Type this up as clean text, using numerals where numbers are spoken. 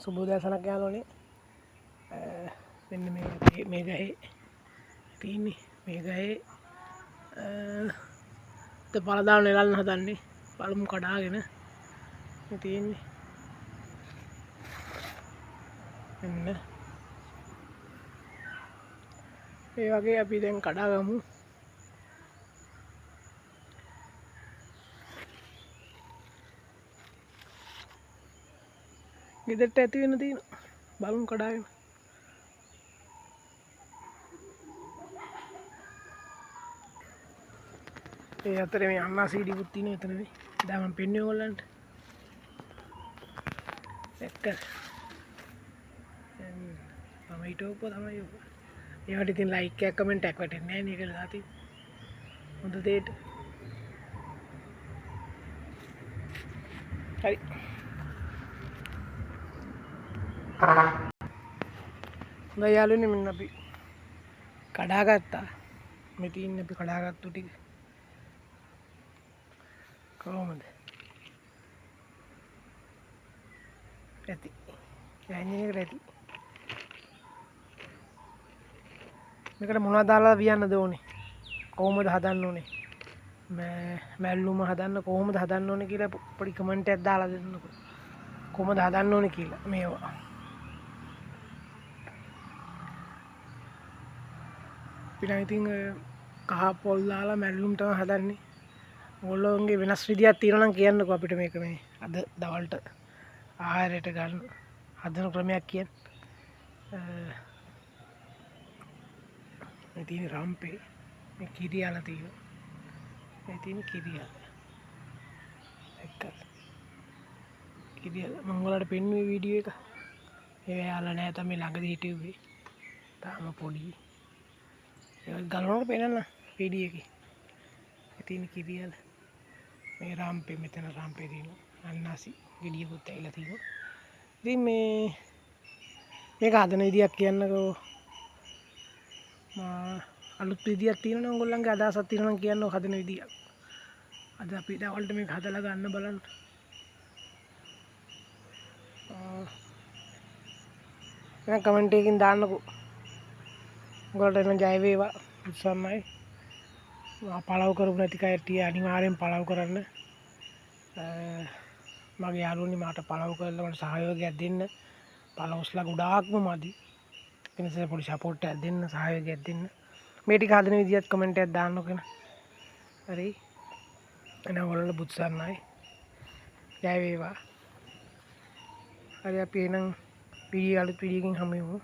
සුබෝදෑසනක් යාළුවනේ. මෙන්න මේ ගහේ තියෙන්නේ මේ ගහේ පළදාන එලන්න හදන්නේ පළමු කඩාගෙන තියෙන්නේ. මෙන්න මේ වගේ අපි දැන් කඩාගමු. ගෙදරට ඇති වෙන තියෙන බලමු කඩාගෙන. ඒ අතරේ මේ අන්නා සීඩිකුත් තියෙනවා එතනදී. දැන් මම පෙන්නුවේ ඔයගොල්ලන්ට. දැක්කද? මම හිතුවා තමයි ඔක. ඒවට ඉතින් ලයික් එකක් කමෙන්ට් එකක් වැටෙන්නේ නැහැ නේ කියලා දාති. හොඳ දෙයට. හරි. හොඳයි යාළුවනේ මෙන්න අපි කඩාගත්තා. මේ තියෙන්නේ අපි කඩාගත්තු ටික. කොහොමද? ඇති. ඇන්නේ ඇති. මේකට මොනවද දාලා වියන්නද ඕනේ? කොහොමද හදන්න ඕනේ? මැල්ලුම හදන්න කොහොමද හදන්න ඕනේ කියලා පොඩි කමෙන්ට් එකක් දාලා දෙන්නකෝ. කොහොමද හදන්න ඕනේ කියලා මේවා. පිටා ඉතින් කහ පොල් දාලා මැල්ලුම් තමයි හදන්නේ. ඕගොල්ලෝගේ වෙනස් විදියක් තියෙනවා නම් කියන්නකෝ අපිට මේක මේ අද දවල්ට ආහාරයට ගන්න හදන ක්‍රමයක් කියන්න. මේ තියෙන රම්පේ මේ කිරියාල තියෙනවා. මේ තියෙන කිරියාල. එක්කල්. කිරියාල මම ඔයාලට පෙන්නුවේ වීඩියෝ එක. ඒ යාළුවා නෑ තමයි ළඟදී හිටියේ. තාම පොඩි. ඒක ගලනකොට පේනන්න වීඩියෝ එකේ. මේ තියෙන කිරියාල. මේ රම්පේ මෙතන රම්පේ තියෙනවා. අන්නාසි ගෙඩියකුත් ඇවිල්ලා තියෙනවා. ඉතින් මේක හදන විදියක් කියන්නකෝ. අලුත් විදියක් තියෙනවා නම් ඔයගොල්ලන්ගේ අදහසක් තියෙනවා නම් කියන්න හදන විදියක්. අද අපි දවල්ට මේක හදලා ගන්න බලන්න. මම කමෙන්ට් එකකින් දාන්නකෝ. ඔයගොල්ලන්ට එන ජය වේවා. උත්සන්නයි. පළව කරපු නැති කයට අනිවාර්යෙන් පළව කරන්න. මගේ යාළුවනි මට පළව කරලා මට සහයෝගයක් දෙන්න. පළවස්ලා ගොඩාක්ම මදි. ඒ නිසා පොඩි සපෝට් එකක් දෙන්න, සහයෝගයක් දෙන්න. මේ ටික හදන විදියත් කමෙන්ට් එකක් දාන්නකෝ. හරි. එහෙනම් ඔයාලට බුත්සන්නයි. ජය වේවා. හරි අපි එහෙනම් අලුත් වීඩියෝ එකකින් හමු වෙමු.